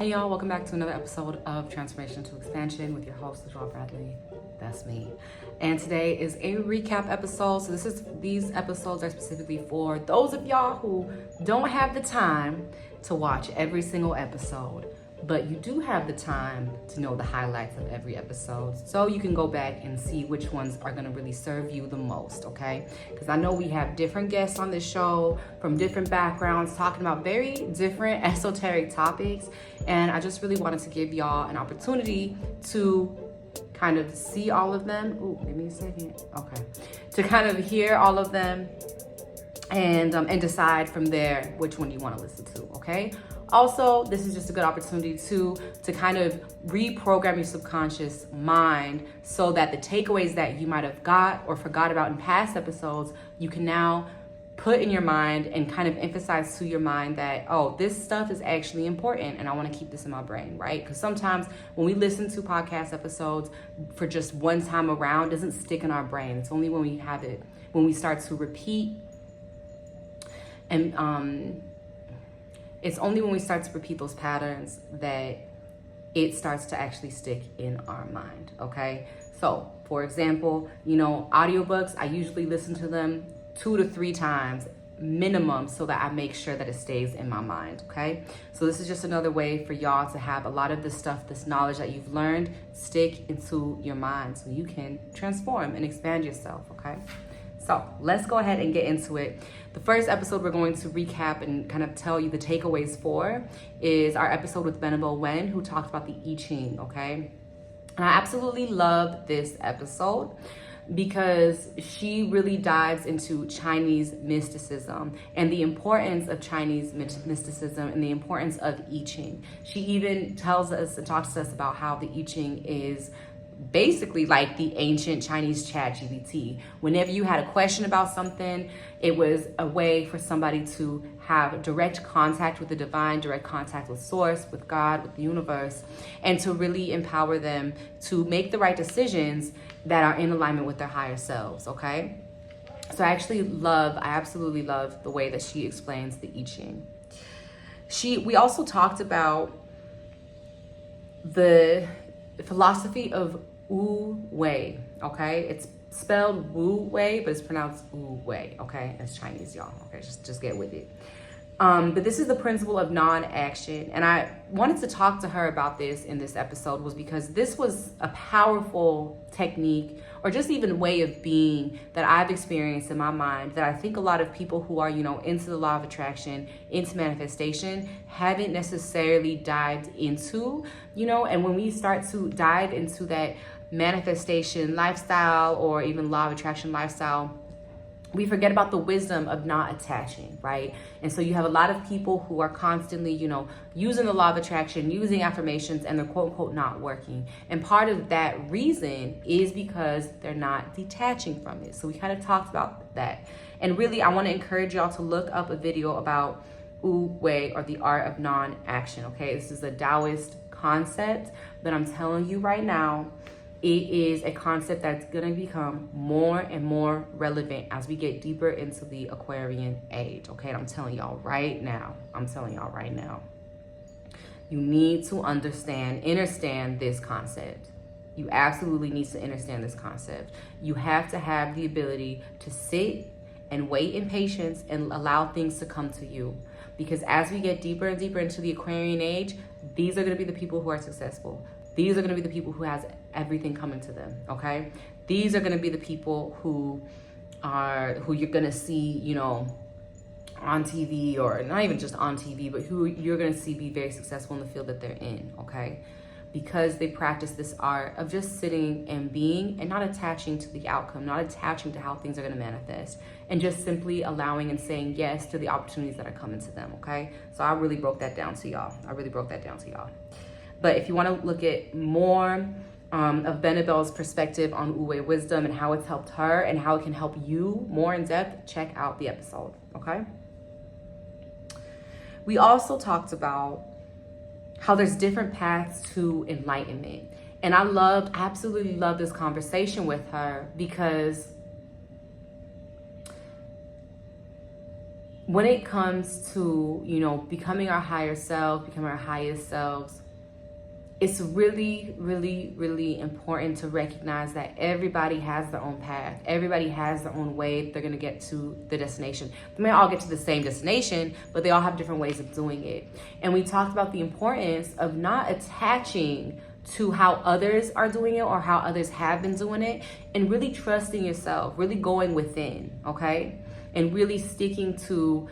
Hey y'all, welcome back to another episode of Transformation to Expansion with your host, LaJoie Bradley. That's me. And today is a recap episode. So these episodes are specifically for those of y'all who don't have the time to watch every single episode, but you do have the time to know the highlights of every episode. So you can go back and see which ones are gonna really serve you the most, okay? Because I know we have different guests on this show from different backgrounds talking about very different esoteric topics. And I just really wanted to give y'all an opportunity to kind of see all of them. Ooh, give me a second. Okay. To kind of hear all of them and decide from there which one you want to listen to, okay? Also, this is just a good opportunity to kind of reprogram your subconscious mind so that the takeaways that you might have got or forgot about in past episodes, you can now put in your mind and kind of emphasize to your mind that, oh, this stuff is actually important and I want to keep this in my brain, right? Because sometimes when we listen to podcast episodes for just one time around, it doesn't stick in our brain. It's only when we start to repeat and it's only when we start to repeat those patterns that it starts to actually stick in our mind, okay? So, for example, audiobooks, I usually listen to them 2 to 3 times minimum so that I make sure that it stays in my mind, okay? So this is just another way for y'all to have a lot of this stuff, this knowledge that you've learned, stick into your mind so you can transform and expand yourself, okay? So let's go ahead and get into it. The first episode we're going to recap and kind of tell you the takeaways for is our episode with Benebell Wen, who talked about the I Ching, okay? And I absolutely love this episode because she really dives into Chinese mysticism and the importance of Chinese mysticism and the importance of I Ching. She even tells us and talks to us about how the I Ching is basically like the ancient Chinese ChatGPT. Whenever you had a question about something, it was a way for somebody to have direct contact with the divine, direct contact with source, with God, with the universe, and to really empower them to make the right decisions that are in alignment with their higher selves, okay? So I absolutely love the way that she explains the I Ching. We also talked about the philosophy of Wu Wei, okay? It's spelled Wu Wei, but it's pronounced Wu Wei, okay? It's Chinese, y'all, okay? Just get with it. But this is the principle of non-action. And I wanted to talk to her about this in this episode was because this was a powerful technique or just even way of being that I've experienced in my mind that I think a lot of people who are, into the law of attraction, into manifestation, haven't necessarily dived into, and when we start to dive into that manifestation lifestyle or even law of attraction lifestyle, we forget about the wisdom of not attaching, right? And so you have a lot of people who are constantly, using the law of attraction, using affirmations, and they're quote unquote not working. And part of that reason is because they're not detaching from it. So we kind of talked about that. And really, I want to encourage y'all to look up a video about Wu Wei, or the art of non-action, okay? This is a Taoist concept, but I'm telling you right now, it is a concept that's going to become more and more relevant as we get deeper into the Aquarian age, okay? And I'm telling y'all right now, you need to understand this concept. You absolutely need to understand this concept. You have to have the ability to sit and wait in patience and allow things to come to you. Because as we get deeper and deeper into the Aquarian age, these are going to be the people who are successful. These are going to be the people who has everything coming to them, okay? These are going to be the people who you're going to see, on TV, or not even just on TV, but who you're going to see be very successful in the field that they're in, okay? Because they practice this art of just sitting and being and not attaching to the outcome, not attaching to how things are going to manifest, and just simply allowing and saying yes to the opportunities that are coming to them, okay? So I really broke that down to y'all. But if you want to look at more of Benebell's perspective on Wu Wei wisdom and how it's helped her and how it can help you more in depth, check out the episode, okay? We also talked about how there's different paths to enlightenment. And I absolutely loved this conversation with her because when it comes to, you know, becoming our higher self, becoming our highest selves, it's really, really, really important to recognize that everybody has their own path. Everybody has their own way they're gonna get to the destination. They may all get to the same destination, but they all have different ways of doing it. And we talked about the importance of not attaching to how others are doing it or how others have been doing it, and really trusting yourself, really going within, okay? And really sticking to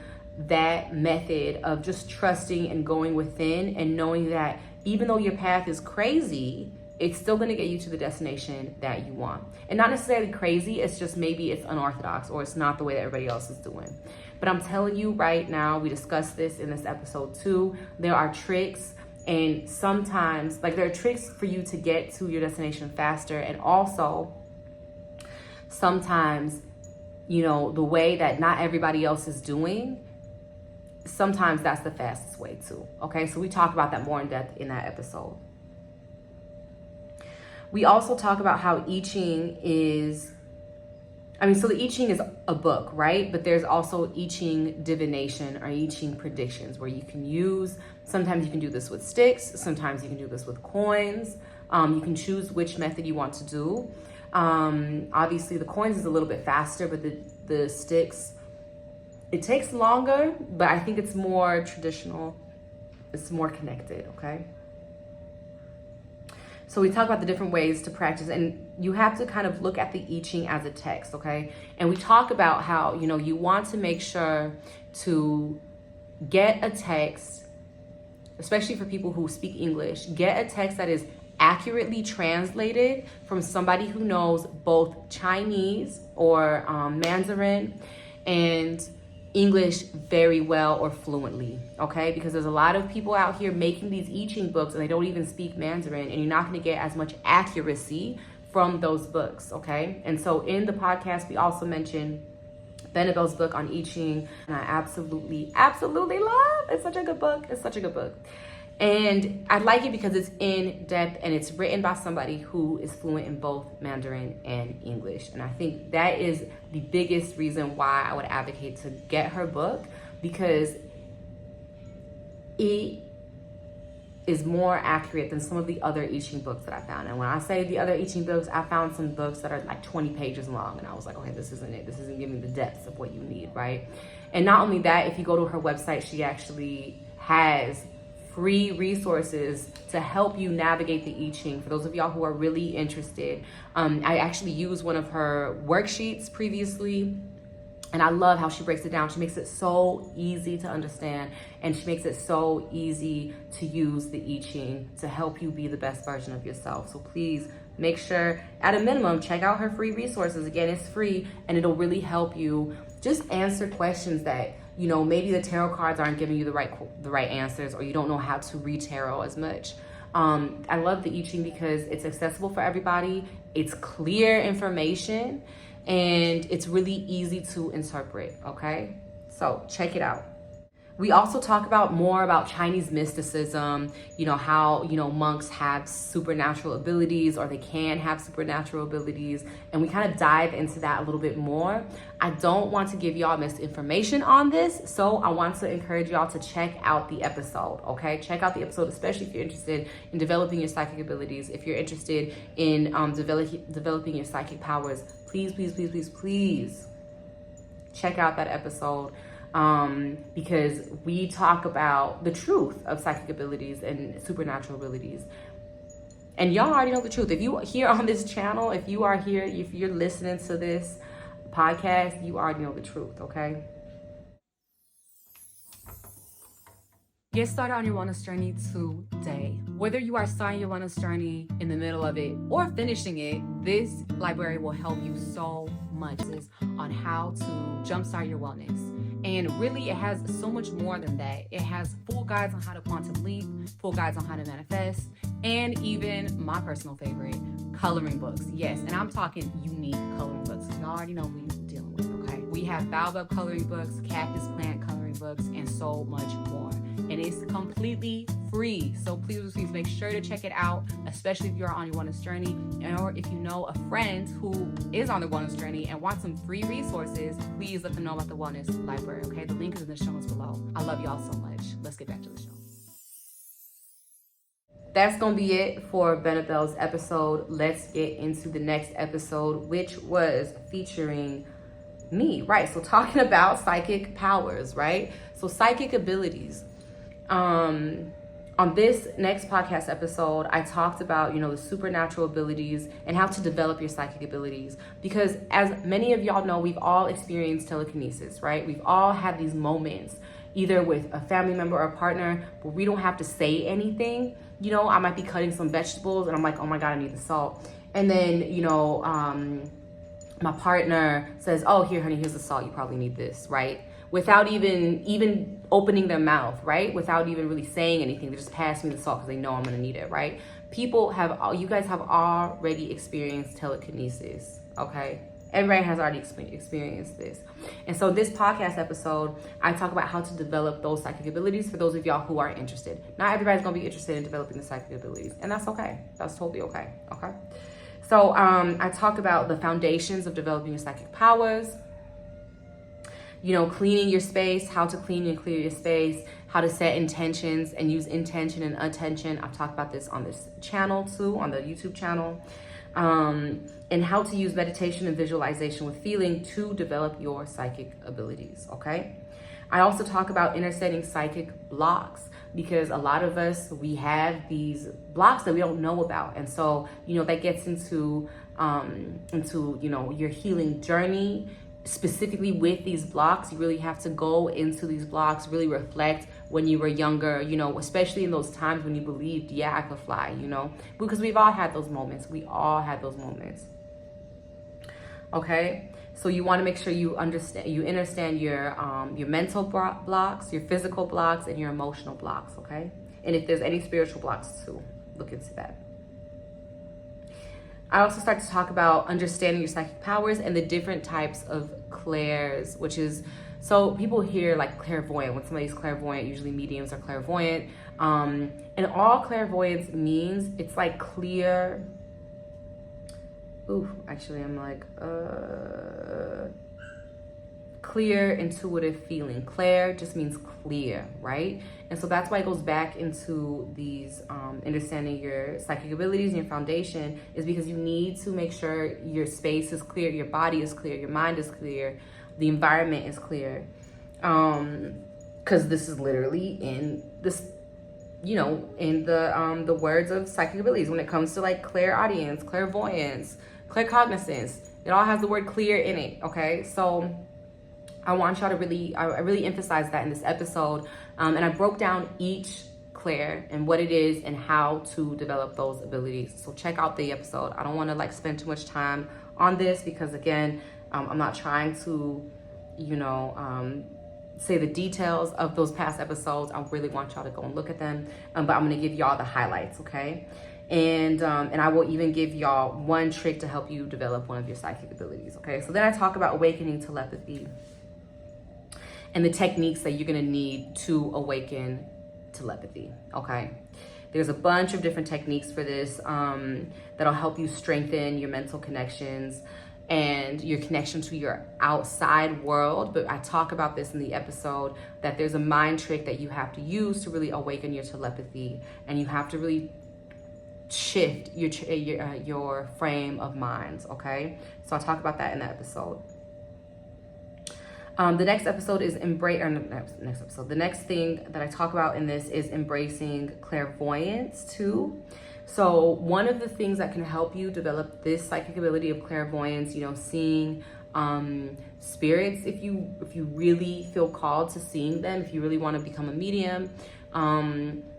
that method of just trusting and going within and knowing that even though your path is crazy, it's still gonna get you to the destination that you want. And not necessarily crazy, it's just maybe it's unorthodox or it's not the way that everybody else is doing. But I'm telling you right now, we discussed this in this episode too, there are tricks, and sometimes, like, there are tricks for you to get to your destination faster, and also sometimes, you know, the way that not everybody else is doing, sometimes that's the fastest way too, okay? So we talk about that more in depth in that episode. We also talk about how I Ching is, so the I Ching is a book, right? But there's also I Ching divination or I Ching predictions where you can use, sometimes you can do this with sticks, sometimes you can do this with coins. You can choose which method you want to do. Obviously the coins is a little bit faster, but the sticks, it takes longer, but I think it's more traditional. It's more connected, okay? So we talk about the different ways to practice, and you have to kind of look at the I Ching as a text, okay? And we talk about how, you know, you want to make sure to get a text, especially for people who speak English, get a text that is accurately translated from somebody who knows both Chinese or Mandarin and English very well or fluently, okay? Because there's a lot of people out here making these I Ching books and they don't even speak Mandarin, and you're not gonna get as much accuracy from those books, okay? And so in the podcast, we also mentioned Benebell's book on I Ching, and I absolutely, absolutely love. It's such a good book. It's such a good book. And I like it because it's in depth and it's written by somebody who is fluent in both Mandarin and English. And I think that is the biggest reason why I would advocate to get her book, because it is more accurate than some of the other I Ching books that I found. And when I say the other I Ching books, I found some books that are like 20 pages long, and I was like, okay, this isn't it. This isn't giving the depths of what you need, right? And not only that, if you go to her website, she actually has free resources to help you navigate the I Ching. For those of y'all who are really interested, I actually used one of her worksheets previously, and I love how she breaks it down. She makes it so easy to understand, and she makes it so easy to use the I Ching to help you be the best version of yourself. So please make sure, at a minimum, check out her free resources. Again, it's free, and it'll really help you just answer questions that, you know, maybe the tarot cards aren't giving you the right answers, or you don't know how to read tarot as much. I love the I Ching because it's accessible for everybody. It's clear information, and it's really easy to interpret, okay? So check it out. We also talk about more about Chinese mysticism, you know, how, you know, monks have supernatural abilities, or they can have supernatural abilities. And we kind of dive into that a little bit more. I don't want to give y'all misinformation on this, so I want to encourage y'all to check out the episode, okay? Check out the episode, especially if you're interested in developing your psychic abilities, if you're interested in developing your psychic powers. Please, please, please, please, please check out that episode. Because we talk about the truth of psychic abilities and supernatural abilities. And y'all already know the truth. If you are here on this channel, if you're listening to this podcast, you already know the truth, okay? Get started on your wellness journey today. Whether you are starting your wellness journey, in the middle of it, or finishing it, this library will help you so much on how to jumpstart your wellness. And really, it has so much more than that. It has full guides on how to quantum leap, full guides on how to manifest, and even my personal favorite, coloring books. Yes, and I'm talking unique coloring books. You already know who you're dealing with, okay? We have baobab coloring books, cactus plant coloring books, and so much more. and it's completely free. So please make sure to check it out, especially if you're on your wellness journey, or if you know a friend who is on the wellness journey and wants some free resources, please let them know about the wellness library, okay? The link is in the show notes below. I love y'all so much. Let's get back to the show. That's going to be it for Benebell's episode. Let's get into the next episode, which was featuring me, right? So talking about psychic powers, right? So psychic abilities. On this next podcast episode, I talked about, the supernatural abilities and how to develop your psychic abilities. Because as many of y'all know, we've all experienced telekinesis, right? We've all had these moments, either with a family member or a partner, where we don't have to say anything. I might be cutting some vegetables and I'm like, oh my God, I need the salt. And then, my partner says, oh, here, honey, here's the salt. You probably need this, right? Without even opening their mouth, right? Without even really saying anything. They just pass me the salt because they know I'm going to need it, right? You guys have already experienced telekinesis, okay? Everybody has already experienced this. And so this podcast episode, I talk about how to develop those psychic abilities for those of y'all who are interested. Not everybody's going to be interested in developing the psychic abilities, and that's okay. That's totally okay, okay? So I talk about the foundations of developing your psychic powers, cleaning your space, how to clean and clear your space, how to set intentions and use intention and attention. I've talked about this on this channel too, on the YouTube channel. And how to use meditation and visualization with feeling to develop your psychic abilities, okay? I also talk about understanding psychic blocks, because a lot of us, we have these blocks that we don't know about. And so, that gets into your healing journey. Specifically with these blocks, you really have to go into these blocks, really reflect when you were younger, especially in those times when you believed, yeah, I could fly, because we've all had those moments. We all had those moments. Okay, so you want to make sure you understand your mental blocks, your physical blocks, and your emotional blocks. Okay, and if there's any spiritual blocks too, look into that. I also start to talk about understanding your psychic powers and the different types of clairs, which is, so people hear like clairvoyant. When somebody's clairvoyant, usually mediums are clairvoyant. And all clairvoyance means, it's like clear. Clear intuitive feeling. Clair just means clear, right? And so that's why it goes back into these understanding your psychic abilities and your foundation, is because you need to make sure your space is clear, your body is clear, your mind is clear, the environment is clear. Because this is literally in this, in the words of psychic abilities, when it comes to like clairaudience, clairvoyance, claircognizance, it all has the word clear in it, okay? So I want y'all to I really emphasize that in this episode. And I broke down each clair and what it is and how to develop those abilities. So check out the episode. I don't want to like spend too much time on this because again, I'm not trying to, say the details of those past episodes. I really want y'all to go and look at them. But I'm going to give y'all the highlights, okay? And I will even give y'all one trick to help you develop one of your psychic abilities, okay? So then I talk about awakening telepathy and the techniques that you're gonna need to awaken telepathy, okay? There's a bunch of different techniques for this that'll help you strengthen your mental connections and your connection to your outside world. But I talk about this in the episode, that there's a mind trick that you have to use to really awaken your telepathy, and you have to really shift your frame of minds, okay? So I'll talk about that in the episode. The next episode is the next thing that I talk about in this is embracing clairvoyance too. So one of the things that can help you develop this psychic ability of clairvoyance, seeing spirits, if you really feel called to seeing them, if you really want to become a medium,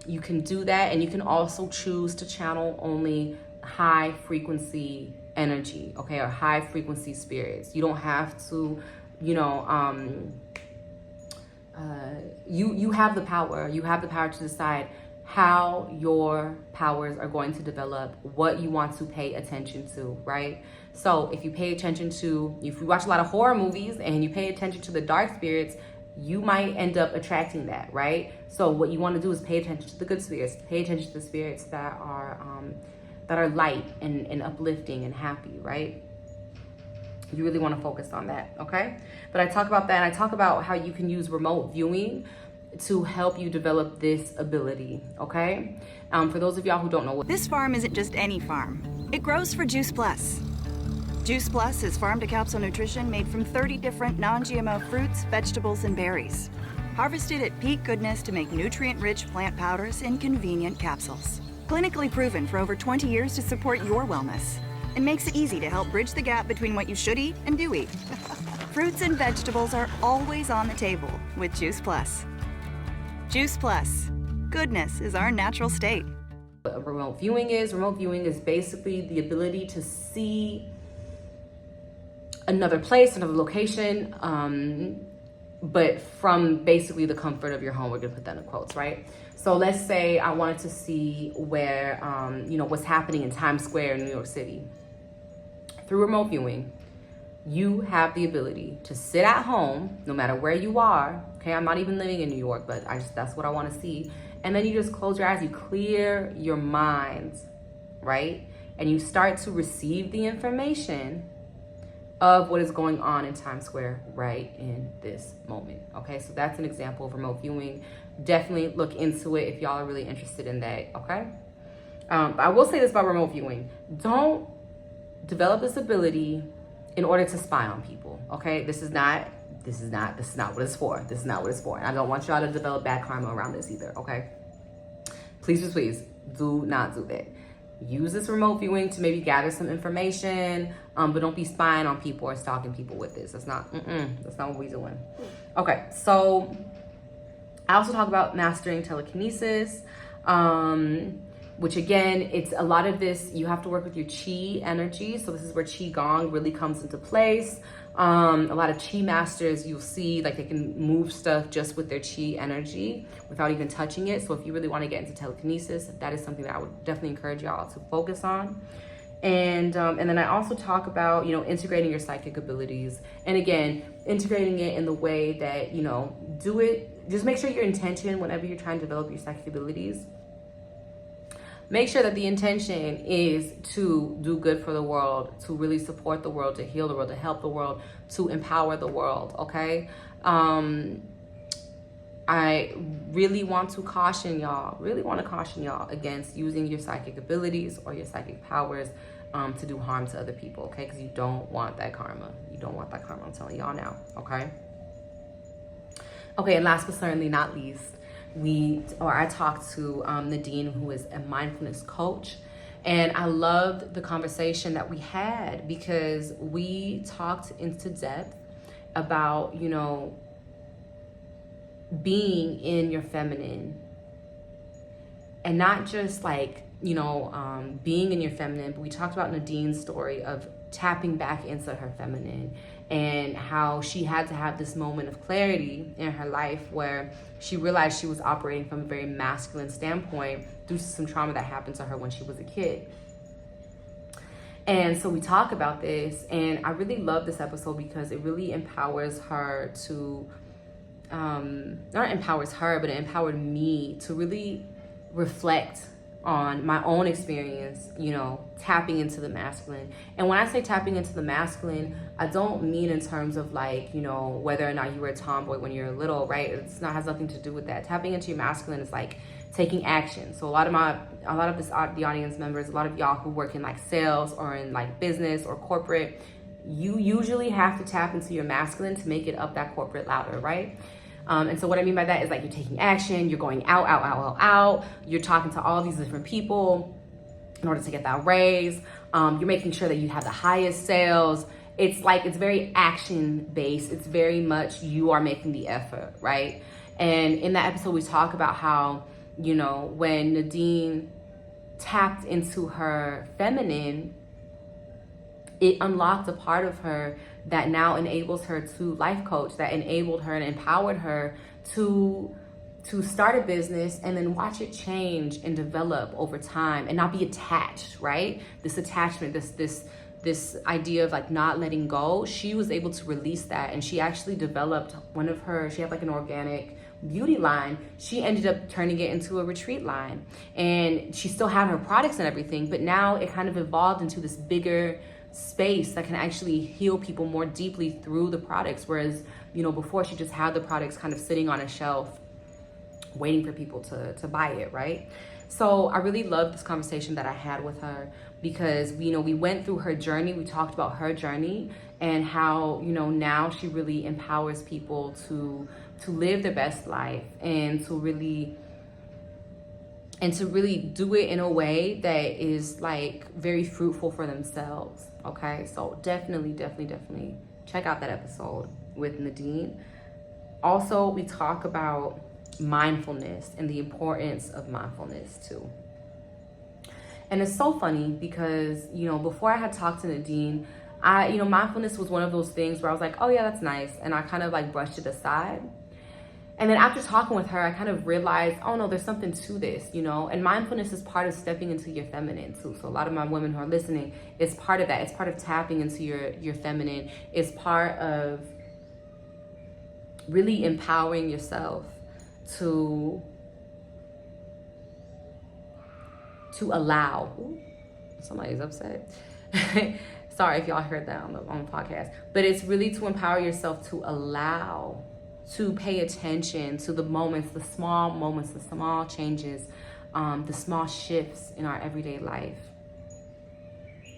you can do that. And you can also choose to channel only high frequency energy, okay, or high frequency spirits. You don't have to, you have the power. You have the power to decide how your powers are going to develop, what you want to pay attention to, right? So if you pay attention to, if you watch a lot of horror movies and you pay attention to the dark spirits, you might end up attracting that, right? So what you want to do is pay attention to the good spirits, pay attention to the spirits that are light and uplifting and happy, right? You really want to focus on that, okay? But I talk about that, and I talk about how you can use remote viewing to help you develop this ability, okay? For those of y'all who don't know, this farm isn't just any farm. It grows for Juice Plus. Juice Plus is farm-to-capsule nutrition made from 30 different non-GMO fruits, vegetables, and berries. Harvested at peak goodness to make nutrient-rich plant powders in convenient capsules. Clinically proven for over 20 years to support your wellness. It makes it easy to help bridge the gap between what you should eat and do eat. Fruits and vegetables are always on the table with Juice Plus. Juice Plus. Goodness is our natural state. What remote viewing is basically the ability to see another place, another location, but from basically the comfort of your home. We're gonna put that in quotes, right? So let's say I wanted to see where, what's happening in Times Square in New York City. Through remote viewing, you have the ability to sit at home, no matter where you are. Okay, I'm not even living in New York, but that's what I want to see. And then you just close your eyes, you clear your mind, right? And you start to receive the information of what is going on in Times Square right in this moment. Okay, so that's an example of remote viewing. Definitely look into it if y'all are really interested in that, okay? But I will say this about remote viewing. Don't develop this ability in order to spy on people, okay? This is not what it's for. This is not what it's for. And I don't want y'all to develop bad karma around this either, okay? Please, do not do that. Use this remote viewing to maybe gather some information, but don't be spying on people or stalking people with this. That's not what we're doing. Okay, so I also talk about mastering telekinesis, which again, it's a lot of this, you have to work with your chi energy. So this is where Qigong really comes into place. A lot of chi masters, you'll see like they can move stuff just with their chi energy without even touching it. So if you really want to get into telekinesis, that is something that I would definitely encourage y'all to focus on. And then I also talk about, integrating your psychic abilities. And again, integrating it in the way that, do it, just make sure your intention whenever you're trying to develop your psychic abilities. Make sure that the intention is to do good for the world, to really support the world, to heal the world, to help the world, to empower the world, okay? I really want to caution y'all against using your psychic abilities or your psychic powers to do harm to other people, okay? Because you don't want that karma. You don't want that karma, I'm telling y'all now, okay? Okay, and last but certainly not least, I talked to Nadine, who is a mindfulness coach, and I loved the conversation that we had because we talked into depth about, being in your feminine, and not just like, being in your feminine, but we talked about Nadine's story of tapping back into her feminine and how she had to have this moment of clarity in her life where she realized she was operating from a very masculine standpoint due to some trauma that happened to her when she was a kid. And so we talk about this, and I really love this episode because it really empowers her to, not empowers her, but it empowered me to really reflect on my own experience, tapping into the masculine. And when I say tapping into the masculine, I don't mean in terms of like, whether or not you were a tomboy when you're little, right? Has nothing to do with that. Tapping into your masculine is like taking action. So a lot of the audience members, a lot of y'all who work in like sales or in like business or corporate, you usually have to tap into your masculine to make it up that corporate ladder, right? And so what I mean by that is like you're taking action, you're going out, you're talking to all these different people in order to get that raise. You're making sure that you have the highest sales. It's like, it's very action based. It's very much you are making the effort, right? And in that episode, we talk about how, when Nadine tapped into her feminine, it unlocked a part of her that now enables her to life coach, that enabled her and empowered her to start a business and then watch it change and develop over time and not be attached, right? This attachment, this idea of like not letting go, she was able to release that. And she actually developed she had like an organic beauty line, she ended up turning it into a retreat line. And she still had her products and everything, but now it kind of evolved into this bigger space that can actually heal people more deeply through the products. Whereas, you know, before she just had the products kind of sitting on a shelf waiting for people to buy it, right? So I really love this conversation that I had with her because, you know, we went through her journey. We talked about her journey and how, you know, now she really empowers people to live their best life and to really do it in a way that is like very fruitful for themselves. Okay, so definitely check out that episode with Nadine. Also, we talk about mindfulness and the importance of mindfulness too. And it's so funny because, you know, before I had talked to Nadine, mindfulness was one of those things where I was like, oh yeah, that's nice. And I kind of like brushed it aside. And then after talking with her, I kind of realized, oh no, there's something to this, you know? And mindfulness is part of stepping into your feminine too. So a lot of my women who are listening, it's part of that. It's part of tapping into your feminine. It's part of really empowering yourself to allow. Ooh, somebody's upset. Sorry if y'all heard that on the podcast. But it's really to empower yourself to allow, to pay attention to the moments, the small changes, the small shifts in our everyday life.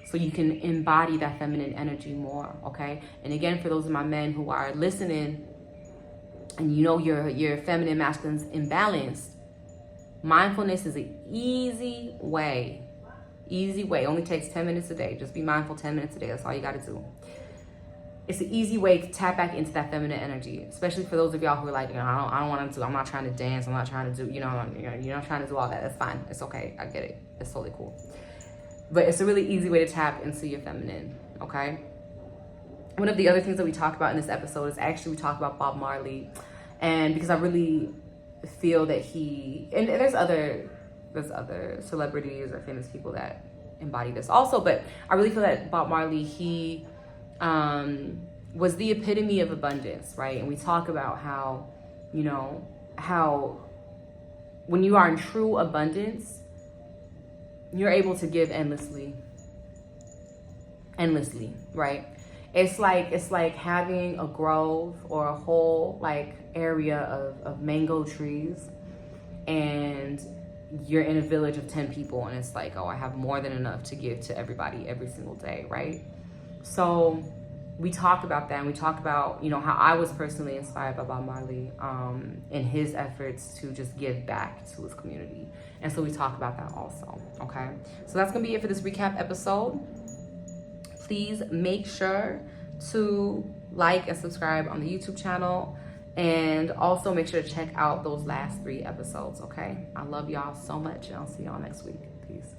So you can embody that feminine energy more, okay? And again, for those of my men who are listening, and you know your feminine masculine's imbalanced, mindfulness is an easy way. Only takes 10 minutes a day. Just be mindful 10 minutes a day. That's all you got to do. It's an easy way to tap back into that feminine energy, especially for those of y'all who are like, you know, I don't want to. I'm not trying to dance. I'm not trying to do, you're not trying to do all that. That's fine. It's okay. I get it. It's totally cool. But it's a really easy way to tap into your feminine. Okay. One of the other things that we talk about in this episode is actually we talk about Bob Marley, and because I really feel that and there's other celebrities or famous people that embody this also, but I really feel that Bob Marley, he was the epitome of abundance, right? And we talk about how, you know, how when you are in true abundance, you're able to give endlessly, right? It's like having a grove or a whole like area of mango trees, and you're in a village of 10 people, and it's like, oh, I have more than enough to give to everybody every single day, right? So we talk about that, and we talk about, you know, how I was personally inspired by Bob Marley in his efforts to just give back to his community. And so we talk about that also, okay? So that's gonna be it for this recap episode. Please make sure to like and subscribe on the YouTube channel, and also make sure to check out those last 3 episodes, okay? I love y'all so much, and I'll see y'all next week.